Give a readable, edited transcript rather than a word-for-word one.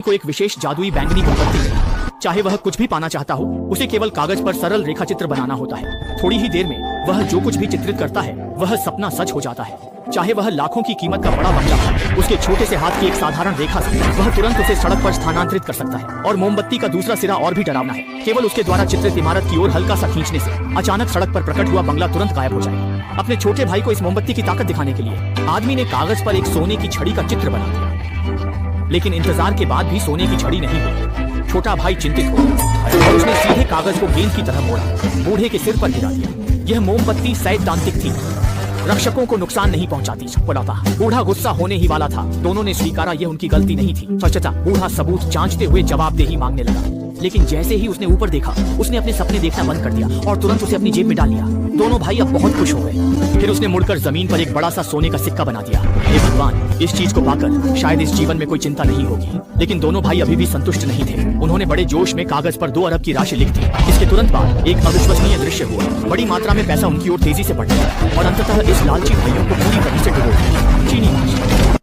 को एक विशेष जादुई बैंगनी मोमबत्ती है। चाहे वह कुछ भी पाना चाहता हो, उसे केवल कागज पर सरल रेखा चित्र बनाना होता है। थोड़ी ही देर में वह जो कुछ भी चित्रित करता है वह सपना सच हो जाता है। चाहे वह लाखों की कीमत का बड़ा बंगला हो, उसके छोटे से हाथ की एक साधारण रेखा से वह तुरंत उसे सड़क पर स्थानांतरित कर सकता है। और मोमबत्ती का दूसरा सिरा और भी डरावना है। केवल उसके द्वारा चित्रित इमारत की ओर हल्का सा खींचने से अचानक सड़क पर प्रकट हुआ बंगला तुरंत गायब हो जाएगा। अपने छोटे भाई को इस मोमबत्ती की ताकत दिखाने के लिए आदमी ने कागज पर एक सोने की छड़ी का चित्र बना दिया, लेकिन इंतजार के बाद भी सोने की छड़ी नहीं हुई। छोटा भाई चिंतित हो और उसने सीधे कागज को गेंद की तरह मोड़ा, बूढ़े के सिर पर गिरा दिया। यह मोमबत्ती सैद्धांतिक थी, रक्षकों को नुकसान नहीं पहुंचाती। बूढ़ा गुस्सा होने ही वाला था। दोनों ने स्वीकारा यह उनकी गलती नहीं थी। स्वच्छता। बूढ़ा सबूत जांचते हुए जवाबदेही मांगने लगा, लेकिन जैसे ही उसने ऊपर देखा, उसने अपने सपने देखना बंद कर दिया और तुरंत उसे अपनी जेब में डाल लिया। दोनों भाई अब बहुत खुश हो गए। फिर उसने मुड़कर जमीन पर एक बड़ा सा सोने का सिक्का बना दिया। हे भगवान, इस चीज को पाकर शायद इस जीवन में कोई चिंता नहीं होगी। लेकिन दोनों भाई अभी भी संतुष्ट नहीं थे। उन्होंने बड़े जोश में कागज पर 2 अरब की राशि लिख दी। इसके तुरंत बाद एक अविश्वसनीय दृश्य हुआ। बड़ी मात्रा में पैसा उनकी ओर तेजी से बढ़ने लगा और अंततः इस लालची भाइयों को पूरी तरह से डुबो दिया। चीनी